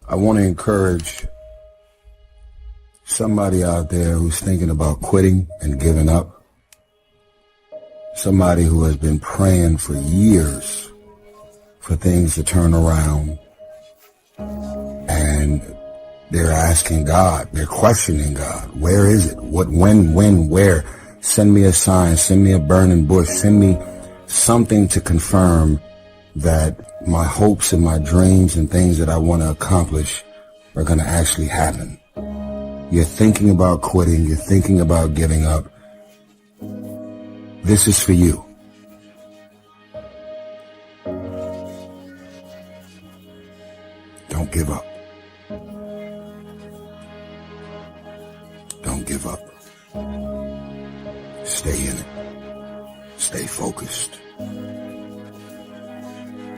I want to encourage somebody out there who's thinking about quitting and giving up. Somebody who has been praying for years for things to turn around. And they're asking God, they're questioning God. Where is it? What, when, where? Send me a sign, send me a burning bush, send me something to confirm that my hopes and my dreams and things that I want to accomplish are going to actually happen. You're thinking about quitting, you're thinking about giving up. This is for you. Don't give up. Don't give up. Stay in it. Stay focused.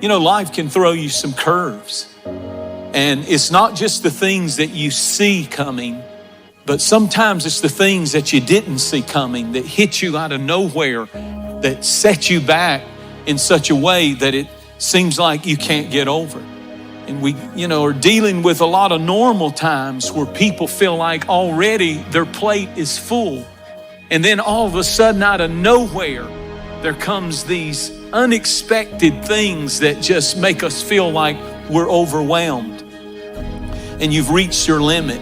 You know, life can throw you some curves. And it's not just the things that you see coming, but sometimes it's the things that you didn't see coming that hit you out of nowhere, that set you back in such a way that it seems like you can't get over. And we, are dealing with a lot of normal times where people feel like already their plate is full. And then all of a sudden, out of nowhere, there comes these unexpected things that just make us feel like we're overwhelmed. And you've reached your limit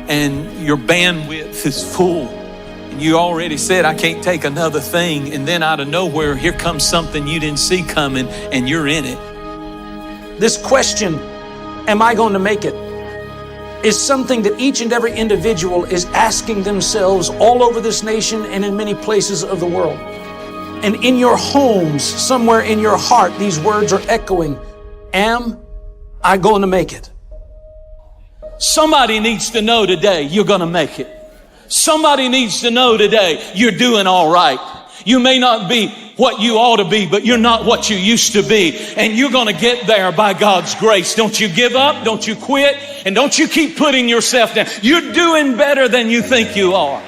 and your bandwidth is full. And you already said, I can't take another thing. And then out of nowhere, here comes something you didn't see coming and you're in it. This question, am I going to make it, is something that each and every individual is asking themselves all over this nation and in many places of the world. And in your homes, somewhere in your heart, these words are echoing, am I going to make it? Somebody needs to know today you're going to make it. Somebody needs to know today you're doing all right. You may not be what you ought to be, but you're not what you used to be. And you're going to get there by God's grace. Don't you give up. Don't you quit. And don't you keep putting yourself down. You're doing better than you think you are.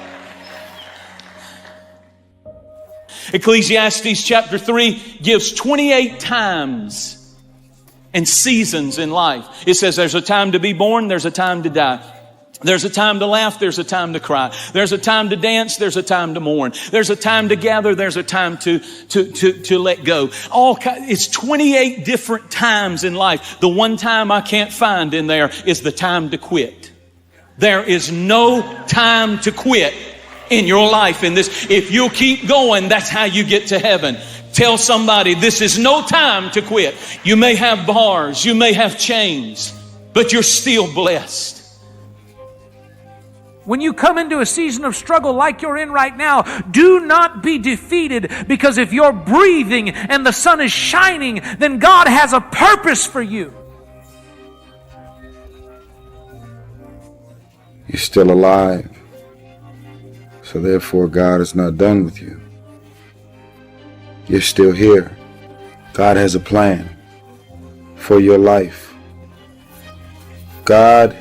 Ecclesiastes chapter 3 gives 28 times and seasons in life. It says there's a time to be born, there's a time to die. There's a time to laugh, there's a time to cry. There's a time to dance, there's a time to mourn. There's a time to gather, there's a time to let go. It's 28 different times in life. The one time I can't find in there is the time to quit. There is no time to quit in your life in this. If you'll keep going, that's how you get to heaven. Tell somebody this is no time to quit. You may have bars, you may have chains, but you're still blessed. When you come into a season of struggle like you're in right now, do not be defeated, because if you're breathing and the sun is shining, then God has a purpose for you. You're still alive. So therefore, God is not done with you. You're still here. God has a plan for your life. God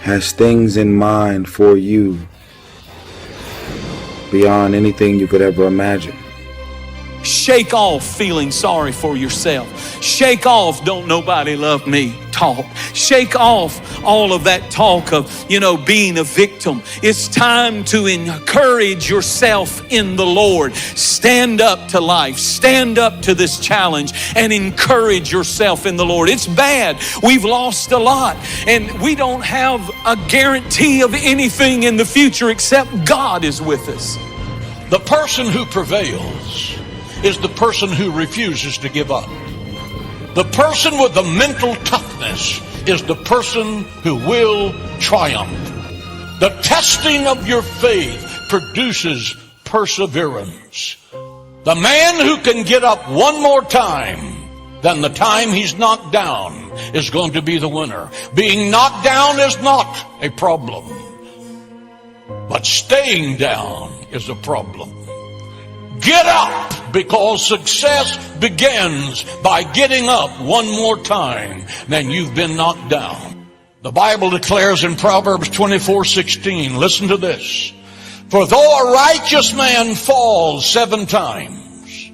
has things in mind for you beyond anything you could ever imagine. Shake off feeling sorry for yourself. Shake off don't nobody love me talk. Shake off all of that talk of, being a victim. It's time to encourage yourself in the Lord. Stand up to life. Stand up to this challenge and encourage yourself in the Lord. It's bad. We've lost a lot and we don't have a guarantee of anything in the future except God is with us. The person who prevails is the person who refuses to give up. The person with the mental toughness is the person who will triumph. The testing of your faith produces perseverance. The man who can get up one more time than the time he's knocked down is going to be the winner. Being knocked down is not a problem, but staying down is a problem. Get up, because success begins by getting up one more time than you've been knocked down. The Bible declares in Proverbs 24:16, listen to this. For though a righteous man falls 7 times,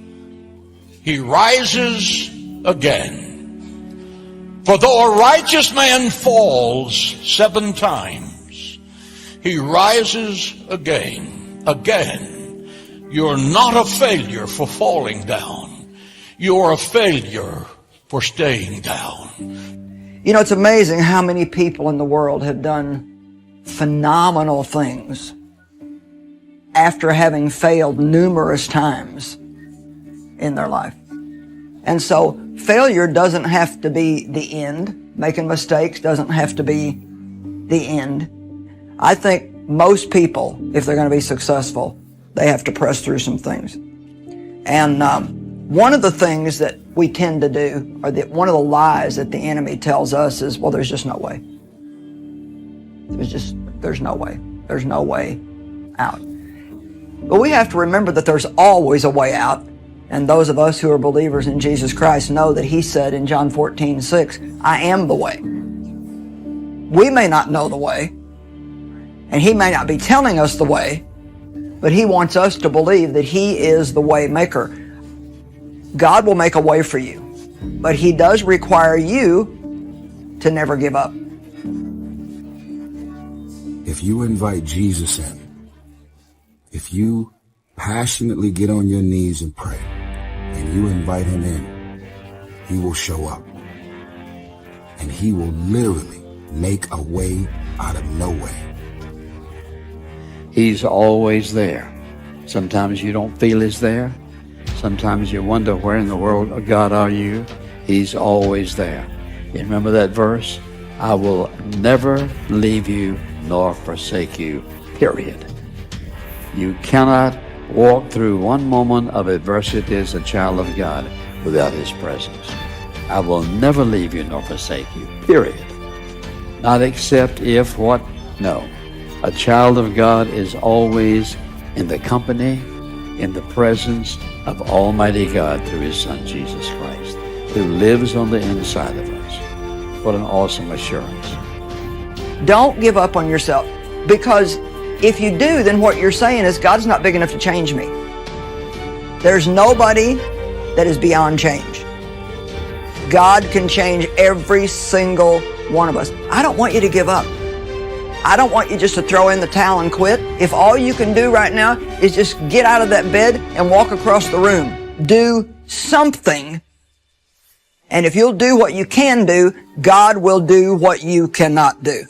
he rises again. For though a righteous man falls 7 times, he rises again. You're not a failure for falling down. You're a failure for staying down. You know, it's amazing how many people in the world have done phenomenal things after having failed numerous times in their life. And so failure doesn't have to be the end. Making mistakes doesn't have to be the end. I think most people, if they're going to be successful, they have to press through some things. And one of the things that we tend to do, or that one of the lies that the enemy tells us is, well, there's just no way. There's no way. There's no way out. But we have to remember that there's always a way out. And those of us who are believers in Jesus Christ know that He said in John 14:6, I am the way. We may not know the way, and He may not be telling us the way, but He wants us to believe that He is the way maker. God will make a way for you, but He does require you to never give up. If you invite Jesus in, if you passionately get on your knees and pray, and you invite Him in, He will show up. And He will literally make a way out of no way. He's always there. Sometimes you don't feel He's there. Sometimes you wonder, where in the world of God are you? He's always there. You remember that verse? I will never leave you nor forsake you, period. You cannot walk through one moment of adversity as a child of God without His presence. I will never leave you nor forsake you, period. Not except if what? No. A child of God is always in the company, in the presence of Almighty God through His Son, Jesus Christ, who lives on the inside of us. What an awesome assurance. Don't give up on yourself, because if you do, then what you're saying is, God's not big enough to change me. There's nobody that is beyond change. God can change every single one of us. I don't want you to give up. I don't want you just to throw in the towel and quit. If all you can do right now is just get out of that bed and walk across the room, do something. And if you'll do what you can do, God will do what you cannot do.